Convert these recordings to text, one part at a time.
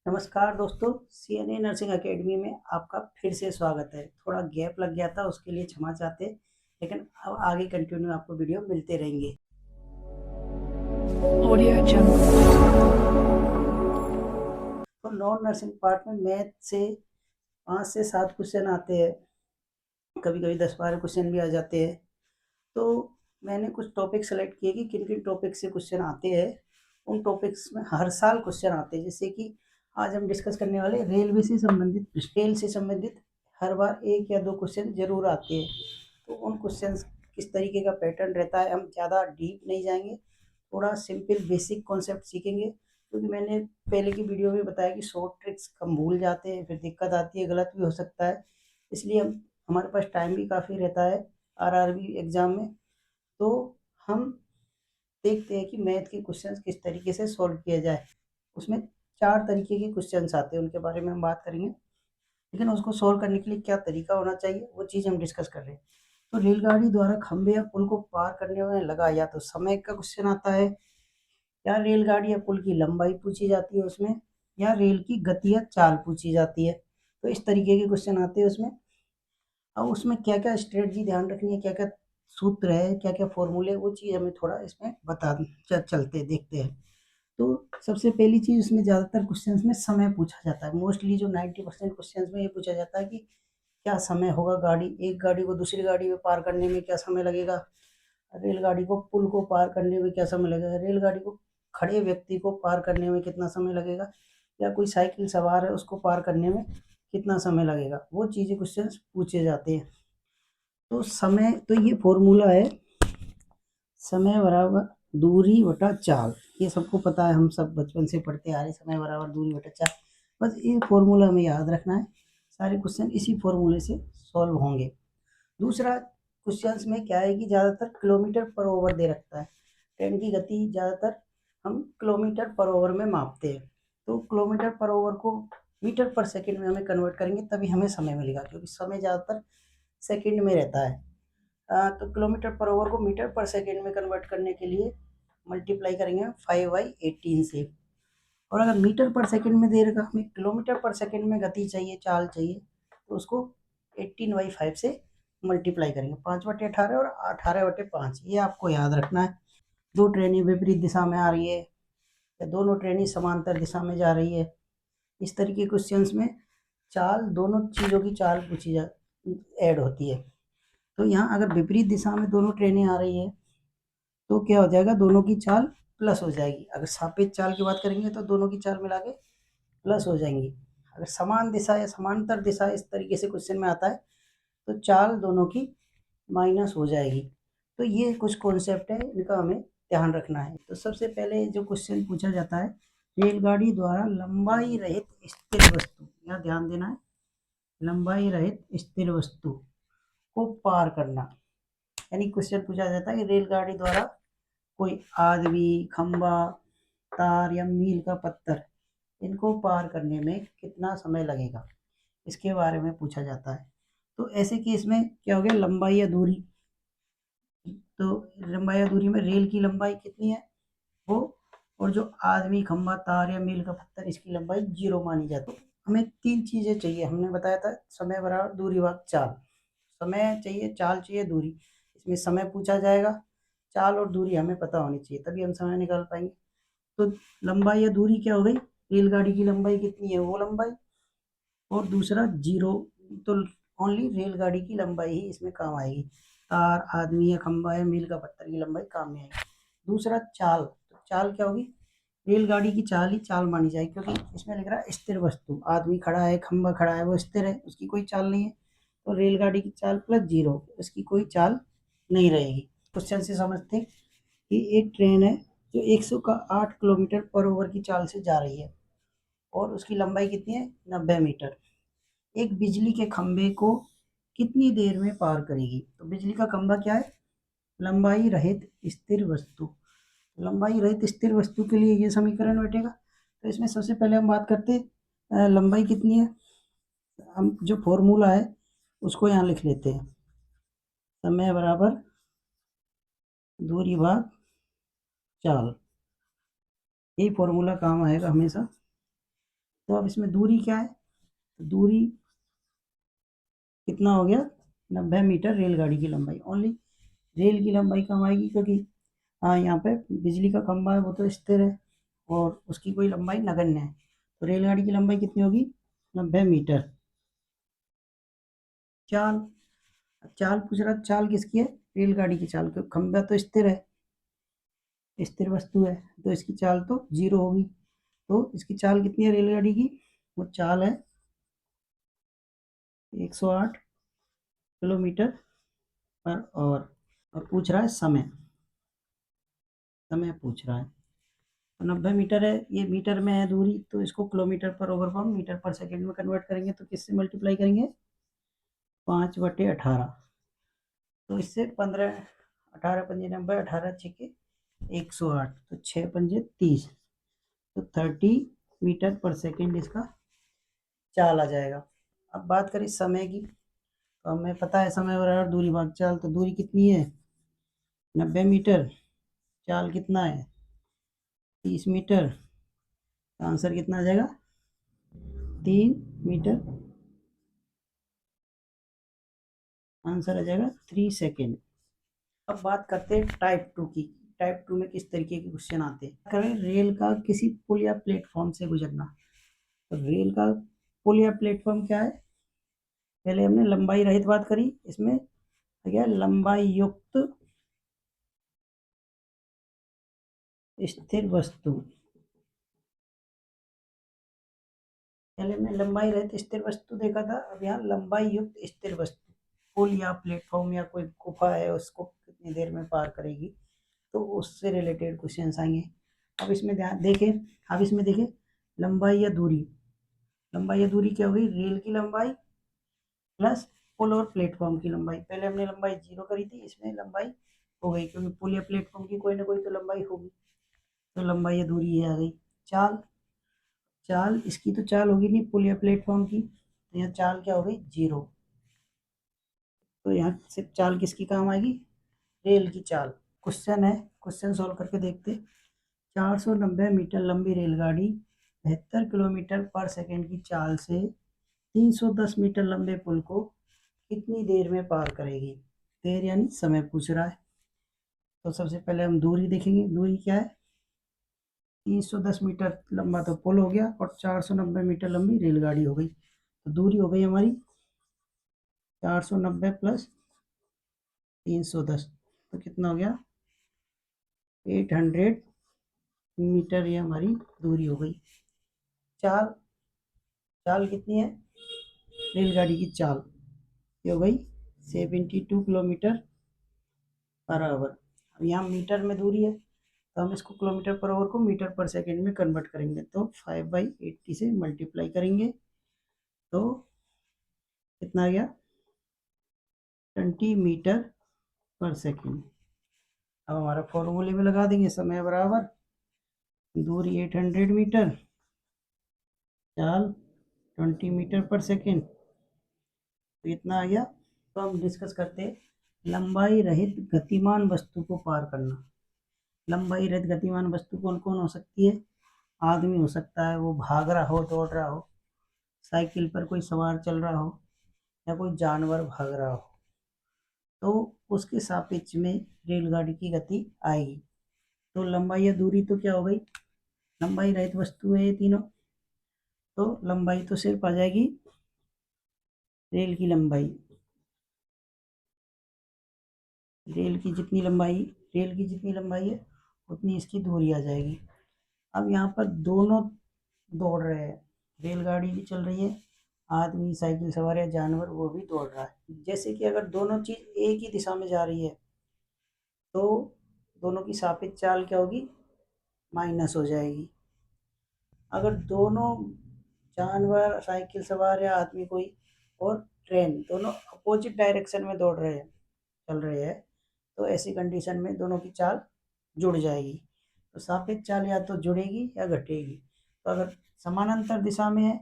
नमस्कार दोस्तों, CNA nursing academy में आपका फिर से स्वागत है। थोड़ा गैप लग गया था, उसके लिए क्षमा चाहते हैं, लेकिन अब आगे कंटिन्यू आपको वीडियो मिलते रहेंगे। Audio Jungle. तो नॉन नर्सिंग पार्ट में मैथ से 5 से 7 क्वेश्चन आते हैं, कभी कभी 10-12 क्वेश्चन भी आ जाते हैं। तो मैंने कुछ टॉपिक सेलेक्ट किए कि किन किन टॉपिक से क्वेश्चन आते हैं। उन टॉपिक्स में हर साल क्वेश्चन आते हैं, जैसे कि आज हम डिस्कस करने वाले रेलवे से संबंधित, रेल से संबंधित हर बार 1 या 2 क्वेश्चन जरूर आते हैं। तो उन क्वेश्चन किस तरीके का पैटर्न रहता है, हम ज़्यादा डीप नहीं जाएंगे, थोड़ा सिंपल बेसिक कॉन्सेप्ट सीखेंगे। क्योंकि मैंने पहले की वीडियो में बताया कि शॉर्ट ट्रिक्स हम भूल जाते हैं, फिर दिक्कत आती है, गलत भी हो सकता है। इसलिए हम हमारे पास टाइम भी काफ़ी रहता है आरआरबी एग्ज़ाम में। तो हम देखते हैं कि मैथ के क्वेश्चंस किस तरीके से सॉल्व किया जाए। उसमें 4 तरीके के क्वेश्चंस आते हैं, उनके बारे में हम बात करेंगे, लेकिन उसको सॉल्व करने के लिए क्या तरीका होना चाहिए वो चीज़ हम डिस्कस कर रहे हैं। तो रेलगाड़ी द्वारा खंभे या पुल को पार करने में लगा या तो समय का क्वेश्चन आता है, या रेलगाड़ी या पुल की लंबाई पूछी जाती है उसमें, या रेल की गति या चाल पूछी जाती है। तो इस तरीके के क्वेश्चन आते हैं उसमें। अब उसमें क्या क्या स्ट्रेटजी ध्यान रखनी है, क्या क्या सूत्र है, क्या क्या फॉर्मूले, वो चीज़ हमें थोड़ा इसमें बता चलते देखते हैं। तो सबसे पहली चीज़, उसमें ज़्यादातर क्वेश्चंस में समय पूछा जाता है। मोस्टली जो 90% क्वेश्चंस में ये पूछा जाता है कि क्या समय होगा, एक गाड़ी को दूसरी गाड़ी में पार करने में क्या समय लगेगा, रेलगाड़ी को पुल को पार करने में क्या समय लगेगा, रेलगाड़ी को खड़े व्यक्ति को पार करने में कितना समय लगेगा, या कोई साइकिल सवार है उसको पार करने में कितना समय लगेगा, वो चीज़ें क्वेश्चंस पूछे जाते हैं। तो समय, तो ये फॉर्मूला है, समय बराबर दूरी बटा चाल। ये सबको पता है, हम सब बचपन से पढ़ते आ रहे, समय बराबर दूरी बटा चाल। बस ये फॉर्मूला हमें याद रखना है, सारे क्वेश्चन इसी फॉर्मूले से सॉल्व होंगे। दूसरा, क्वेश्चंस में क्या है कि ज़्यादातर किलोमीटर पर ओवर दे रखता है। ट्रेन की गति ज़्यादातर हम किलोमीटर पर ओवर में मापते हैं। तो किलोमीटर पर ओवर को मीटर पर सेकंड में हमें कन्वर्ट करेंगे, तभी हमें समय मिलेगा, क्योंकि समय ज़्यादातर सेकंड में रहता है। तो किलोमीटर पर ओवर को मीटर पर सेकंड में कन्वर्ट करने के लिए मल्टीप्लाई करेंगे 5/18 से। और अगर मीटर पर सेकंड में दे रखा, हमें किलोमीटर पर सेकंड में गति चाहिए, चाल चाहिए, तो उसको 18/5 से मल्टीप्लाई करेंगे, 5/18 और 18/5, ये आपको याद रखना है। दो ट्रेनें विपरीत दिशा में आ रही है, या दोनों ट्रेनें समांतर दिशा में जा रही है, इस तरीके के क्वेश्चंस में चाल, दोनों चीज़ों की चाल पूछी जा ऐड होती है। तो यहाँ अगर विपरीत दिशा में दोनों ट्रेनें आ रही है, तो क्या हो जाएगा, दोनों की चाल प्लस हो जाएगी। अगर सापेक्ष चाल की बात करेंगे तो दोनों की चाल मिला के प्लस हो जाएंगी। अगर समान दिशा या समांतर दिशा इस तरीके से क्वेश्चन में आता है, तो चाल दोनों की माइनस हो जाएगी। तो ये कुछ कॉन्सेप्ट है, इनका हमें ध्यान रखना है। तो सबसे पहले जो क्वेश्चन पूछा जाता है, रेलगाड़ी द्वारा लंबाई रहित स्थिर वस्तु, यहाँ ध्यान देना है, लंबाई रहित स्थिर वस्तु को पार करना। यानी क्वेश्चन पूछा जाता है कि रेलगाड़ी द्वारा कोई आदमी, खंबा, तार या मील का पत्थर, इनको पार करने में कितना समय लगेगा, इसके बारे में पूछा जाता है। तो ऐसे केस में क्या हो गया, लंबाई या दूरी, तो लंबाई या दूरी में रेल की लंबाई कितनी है वो, और जो आदमी, खंबा, तार या मील का पत्थर, इसकी लंबाई 0 मानी जाती है। हमें 3 चीज़ें चाहिए, हमने बताया था, समय बराबर दूरी भाग चाल। समय चाहिए, चाल चाहिए, दूरी। इसमें समय पूछा जाएगा, चाल और दूरी हमें पता होनी चाहिए, तभी हम समय निकाल पाएंगे। तो लंबाई या दूरी क्या हो गई, रेलगाड़ी की लंबाई कितनी है वो लंबाई, और दूसरा 0, तो ओनली रेलगाड़ी की लंबाई ही इसमें काम आएगी, तार, आदमी या खंबा या मील का पत्थर की लंबाई काम में आएगी। दूसरा चाल, तो चाल क्या होगी, रेलगाड़ी की चाल ही चाल मानी जाएगी, क्योंकि इसमें लिख रहा है स्थिर वस्तु, आदमी खड़ा है, खंबा खड़ा है, वो स्थिर है, उसकी कोई चाल नहीं है। तो रेलगाड़ी की चाल प्लस 0, उसकी कोई चाल नहीं रहेगी। क्वेश्चन से समझते हैं कि एक ट्रेन है जो 108 किलोमीटर पर ओवर की चाल से जा रही है, और उसकी लंबाई कितनी है, 90 मीटर। एक बिजली के खंभे को कितनी देर में पार करेगी। तो बिजली का खंभा क्या है, लंबाई रहित स्थिर वस्तु। लंबाई रहित स्थिर वस्तु के लिए ये समीकरण बैठेगा। तो इसमें सबसे पहले हम बात करते हैं लंबाई कितनी है। हम जो फॉर्मूला है उसको यहाँ लिख लेते हैं, समय बराबर दूरी भाग चाल, यही फॉर्मूला काम आएगा हमेशा। तो अब इसमें दूरी क्या है, तो दूरी कितना हो गया, 90 मीटर रेलगाड़ी की लंबाई। ओनली रेल की लंबाई कम आएगी क्योंकि हाँ यहाँ पे बिजली का खंभा है वो तो स्थिर है और उसकी कोई लंबाई नगण्य है। तो रेलगाड़ी की लंबाई कितनी होगी, 90 मीटर। चाल, चाल पूछ रहा, चाल किसकी है, रेलगाड़ी की चाल, क्योंकि खंभा तो स्थिर है, स्थिर वस्तु है, तो इसकी चाल तो 0 होगी। तो इसकी चाल कितनी है रेलगाड़ी की, वो चाल है 108 किलोमीटर पर आवर। और पूछ रहा है समय, समय पूछ रहा है। तो 90 मीटर है, ये मीटर में है दूरी, तो इसको किलोमीटर पर ओवर पर मीटर पर सेकंड में कन्वर्ट करेंगे तो किससे मल्टीप्लाई करेंगे, 5/18। तो इससे 15, 18 पंजे 90, 18 छक्के 108, तो 6 पंजे 30, तो 30 मीटर पर सेकंड इसका चाल आ जाएगा। अब बात करें समय की, तो हमें पता है समय बराबर दूरी भाग चाल, तो दूरी कितनी है 90 मीटर, चाल कितना है 30 मीटर, तो आंसर कितना आ जाएगा 3 मीटर, आंसर आ जाएगा 3 सेकेंड। अब बात करते हैं टाइप 2 की, टाइप 2 में किस तरीके के क्वेश्चन आते हैं। करें रेल का किसी पुल या प्लेटफॉर्म से गुजरना, तो रेल का पुल या प्लेटफॉर्म क्या है, पहले हमने लंबाई रहित बात करी, इसमें क्या लंबाई युक्त स्थिर वस्तु, पहले हमने लंबाई रहित स्थिर वस्तु देखा था, अब यहाँ लंबाई युक्त स्थिर वस्तु, पुल या प्लेटफॉर्म या कोई गुफा है उसको कितनी देर में पार करेगी, तो उससे रिलेटेड क्वेश्चन आएंगे। अब इसमें ध्यान देखें, अब इसमें देखें लंबाई या दूरी, लंबाई या दूरी क्या होगी, रेल की लंबाई प्लस पुल और प्लेटफॉर्म की लंबाई। पहले हमने लंबाई 0 करी थी, इसमें लंबाई हो गई क्योंकि पुल या प्लेटफॉर्म की कोई ना कोई तो लंबाई होगी, तो लंबाई या दूरी ये आ गई। चाल, चाल इसकी तो चाल होगी नहीं पुल या प्लेटफॉर्म की, तो यहाँ चाल क्या हो गई 0, तो यहाँ सिर्फ चाल किसकी काम आएगी, रेल की चाल। क्वेश्चन है, क्वेश्चन सॉल्व करके देखते। 490 मीटर लंबी रेलगाड़ी 72 किलोमीटर पर सेकंड की चाल से 310 मीटर लंबे पुल को कितनी देर में पार करेगी, देर यानी समय पूछ रहा है। तो सबसे पहले हम दूरी देखेंगे, दूरी क्या है 310 मीटर लंबा तो पुल हो गया और 490 मीटर लंबी रेलगाड़ी हो गई, तो दूरी हो गई हमारी 490 प्लस 310, तो कितना हो गया 800 मीटर, ये हमारी दूरी हो गई। चाल, चाल कितनी है रेलगाड़ी की चाल, ये हो गई 72 किलोमीटर पर आवर। अब यहाँ मीटर में दूरी है तो हम इसको किलोमीटर पर आवर को मीटर पर सेकंड में कन्वर्ट करेंगे, तो 5/80 से मल्टीप्लाई करेंगे तो कितना आ गया 20 मीटर पर सेकंड। अब हमारा फॉर्मूले में लगा देंगे, समय बराबर दूरी 800 मीटर, चाल 20 मीटर पर सेकंड, तो इतना आ गया। तो हम डिस्कस करते हैं लंबाई रहित गतिमान वस्तु को पार करना। लंबाई रहित गतिमान वस्तु कौन कौन हो सकती है, आदमी हो सकता है, वो भाग रहा हो, दौड़ रहा हो, साइकिल पर कोई सवार चल रहा हो, या कोई जानवर भाग रहा हो, तो उसके सापेक्ष में रेलगाड़ी की गति आएगी। तो लंबाई या दूरी तो क्या हो गई, लंबाई रहित वस्तु है ये तीनों, तो लंबाई तो सिर्फ आ जाएगी रेल की लंबाई, रेल की जितनी लंबाई, रेल की जितनी लंबाई है उतनी इसकी दूरी आ जाएगी। अब यहाँ पर दोनों दौड़ रहे हैं, रेलगाड़ी भी चल रही है, आदमी साइकिल सवार या जानवर वो भी दौड़ रहा है। जैसे कि अगर दोनों चीज़ एक ही दिशा में जा रही है तो दोनों की सापेक्ष चाल क्या होगी, माइनस हो जाएगी। अगर दोनों जानवर साइकिल सवार या आदमी कोई और ट्रेन दोनों अपोजिट डायरेक्शन में दौड़ रहे हैं, चल रहे हैं, तो ऐसी कंडीशन में दोनों की चाल जुड़ जाएगी। तो सापेक्ष चाल या तो जुड़ेगी या घटेगी। तो अगर समानांतर दिशा में है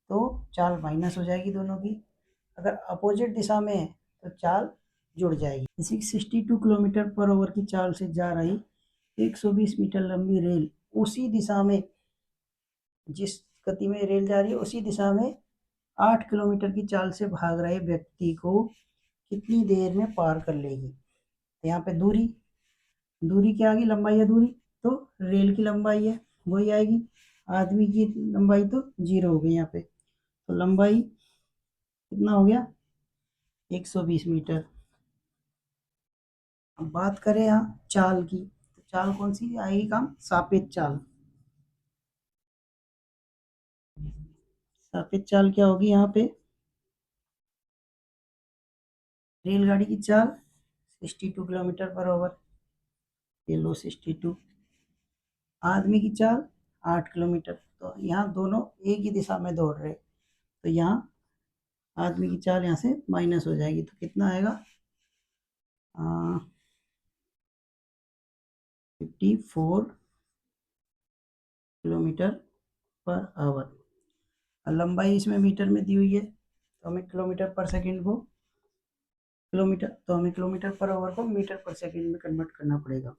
तो चाल माइनस हो जाएगी दोनों की, अगर अपोजिट दिशा में है तो चाल जुड़ जाएगी। जैसे 62 किलोमीटर पर आवर की चाल से जा रही 120 मीटर लंबी रेल उसी दिशा में जिस गति में रेल जा रही है उसी दिशा में 8 किलोमीटर की चाल से भाग रहे व्यक्ति को कितनी देर में पार कर लेगी। तो यहाँ पे दूरी दूरी क्या आ गई, लंबाई या दूरी, तो रेल की लंबाई है वही आएगी, आदमी की लंबाई तो 0 हो गई यहाँ पे, तो लंबाई कितना हो गया 120 मीटर। अब बात करें यहाँ चाल की, तो चाल कौन सी आएगी काम, सापेक्ष चाल। सापेक्ष चाल क्या होगी यहाँ पे, रेलगाड़ी की चाल 62 किलोमीटर पर आवर, ये लो 62, आदमी की चाल 8 किलोमीटर, तो यहाँ दोनों एक ही दिशा में दौड़ रहे, तो यहाँ आदमी की चाल यहाँ से माइनस हो जाएगी, तो कितना आएगा 54 किलोमीटर पर आवर। लंबाई इसमें मीटर में दी हुई है, तो हमें किलोमीटर पर सेकंड को किलोमीटर पर आवर को मीटर पर सेकंड में कन्वर्ट करना पड़ेगा,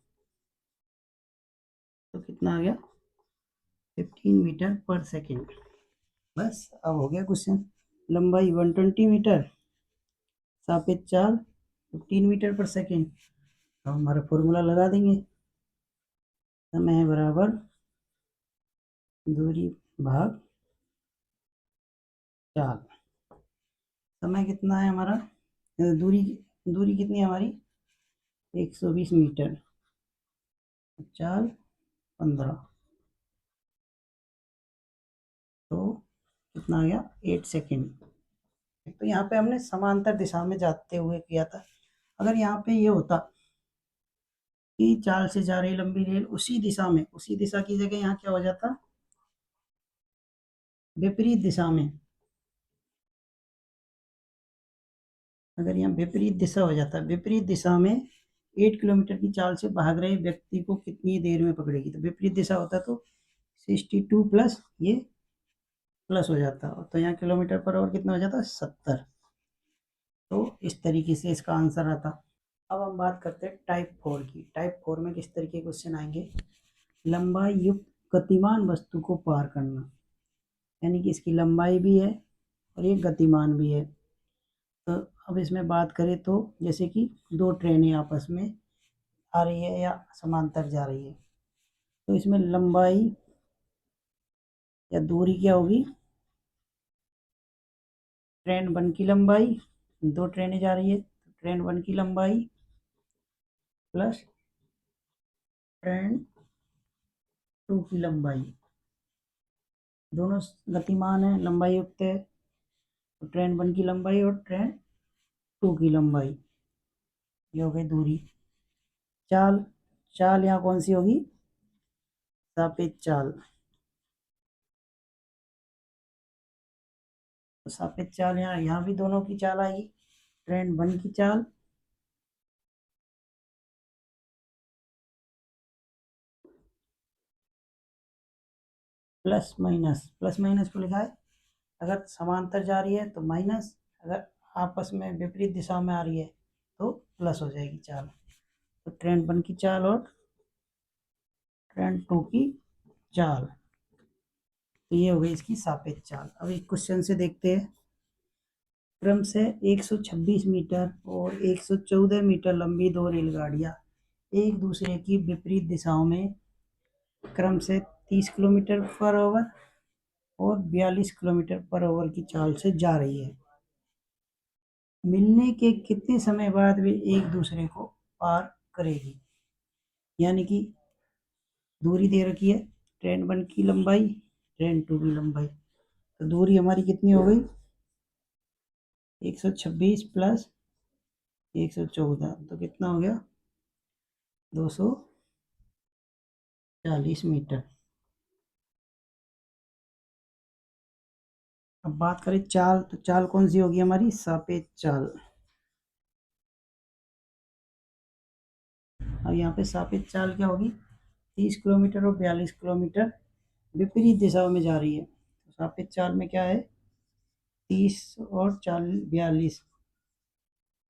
तो कितना आ गया 15 मीटर पर सेकंड। बस अब हो गया क्वेश्चन। लंबाई 120 मीटर, सापेक्ष चाल 15 मीटर पर सेकंड, तो हमारा फॉर्मूला लगा देंगे, समय बराबर दूरी भाग चाल। समय कितना है हमारा, दूरी दूरी कितनी है हमारी 120 मीटर, चाल 15, तो कितना आ गया 8 सेकेंड। तो यहाँ पे हमने समांतर दिशा में जाते हुए किया था। अगर यहाँ पे ये होता कि चाल से जा रही लंबी रेल उसी दिशा में, उसी दिशा की जगह यहाँ क्या हो जाता विपरीत दिशा में, अगर यहाँ विपरीत दिशा हो जाता, विपरीत दिशा में 8 किलोमीटर की चाल से भाग रहे व्यक्ति को कितनी देर में पकड़ेगी, तो विपरीत दिशा होता तो 62 प्लस ये प्लस हो जाता, तो यहाँ किलोमीटर पर आवर कितना हो जाता 70, तो इस तरीके से इसका आंसर आता। अब हम बात करते हैं टाइप 4 की। टाइप 4 में किस तरीके के क्वेश्चन आएंगे, लंबाई युक्त गतिमान वस्तु को पार करना, यानी कि इसकी लंबाई भी है और ये गतिमान भी है। तो अब इसमें बात करें तो जैसे कि दो ट्रेनें आपस में आ रही है या समांतर जा रही है, तो इसमें लंबाई या दूरी क्या होगी, ट्रेन 1 की लंबाई, दो ट्रेनें जा रही है तो ट्रेन 1 की लंबाई प्लस ट्रेन 2 की लंबाई, दोनों गतिमान है लंबाई युक्त है, तो ट्रेन 1 की लंबाई और ट्रेन 2 की लंबाई, ये हो गई दूरी। चाल चाल यहाँ कौन सी होगी, सापेक्ष चाल, तो सापेक्ष चाल यहाँ भी दोनों की चाल आएगी, ट्रेन 1 की चाल प्लस माइनस को लिखा है, अगर समांतर जा रही है तो माइनस, अगर आपस में विपरीत दिशा में आ रही है तो प्लस हो जाएगी चाल, तो ट्रेन 1 की चाल और ट्रेन 2 की चाल, तो ये हो गई इसकी सापेक्ष चाल। अब एक क्वेश्चन से देखते हैं, क्रम से 126 मीटर और 114 मीटर लंबी दो रेलगाड़ियां एक दूसरे की विपरीत दिशाओं में क्रम से 30 किलोमीटर पर आवर और 42 किलोमीटर पर आवर की चाल से जा रही है, मिलने के कितने समय बाद वे एक दूसरे को पार करेगी। यानी कि दूरी दे रखी है, ट्रेन 1 की लंबाई ट्रेन 2 की लंबाई, तो दूरी हमारी कितनी हो गई 126 प्लस 114, तो कितना हो गया 240 मीटर। अब बात करें चाल, तो चाल कौन सी होगी हमारी सापेक्ष चाल। अब यहाँ पे सापेक्ष चाल क्या होगी, 30 किलोमीटर और 42 किलोमीटर विपरीत दिशाओं में जा रही है, तो सापेक्ष चाल में क्या है 30 और 42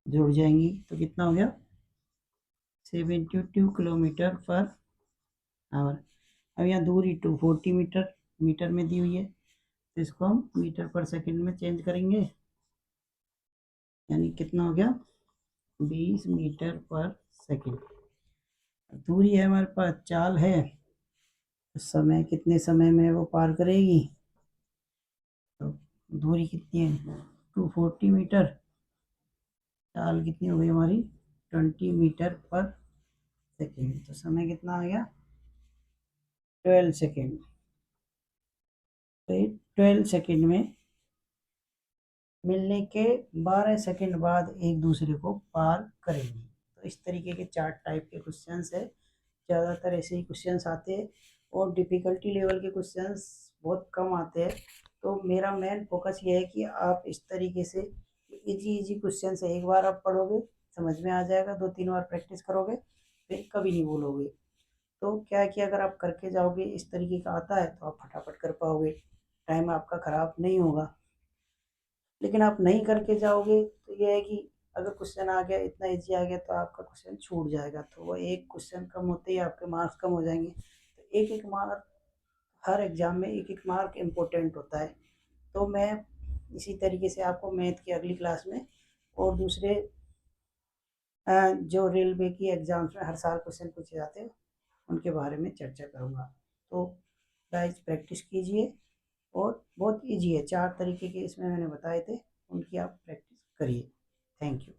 जुड़ जाएंगी, तो कितना हो गया 72 किलोमीटर पर आवर। अब यहाँ दूरी 240 मीटर में दी हुई है, तो इसको हम मीटर पर सेकंड में चेंज करेंगे, यानी कितना हो गया 20 मीटर पर सेकंड। दूरी है हमारे पास, चाल है, तो समय कितने समय में वो पार करेगी, तो दूरी कितनी है 240 मीटर, चाल कितनी हो गई हमारी 20 मीटर पर सेकंड, तो समय कितना आ गया 12 सेकंड। तो 12 सेकंड में मिलने के 12 सेकंड बाद एक दूसरे को पार करेंगे। तो इस तरीके के 4 टाइप के क्वेश्चंस है, ज़्यादातर ऐसे ही क्वेश्चंस आते हैं और डिफ़िकल्टी लेवल के क्वेश्चंस बहुत कम आते हैं। तो मेरा मेन फोकस ये है कि आप इस तरीके से इजी इजी क्वेश्चंस है, एक बार आप पढ़ोगे समझ में आ जाएगा, 2-3 बार प्रैक्टिस करोगे फिर कभी नहीं भूलोगे। तो क्या है कि अगर आप करके जाओगे इस तरीके का आता है तो आप फटाफट कर पाओगे, टाइम आपका ख़राब नहीं होगा। लेकिन आप नहीं करके जाओगे तो ये है कि अगर क्वेश्चन आ गया इतना इजी आ गया तो आपका क्वेश्चन छूट जाएगा, तो वो एक क्वेश्चन कम होते ही आपके मार्क्स कम हो जाएंगे। तो एक एक मार्क हर एग्ज़ाम में एक एक मार्क इम्पोर्टेंट होता है। तो मैं इसी तरीके से आपको मैथ की अगली क्लास में और दूसरे जो रेलवे की एग्ज़ाम्स में हर साल क्वेश्चन पूछे जाते हैं उनके बारे में चर्चा करूँगा। तो गाइस प्रैक्टिस कीजिए और बहुत ईजी है, 4 तरीके के इसमें मैंने बताए थे, उनकी आप प्रैक्टिस करिए। Thank you.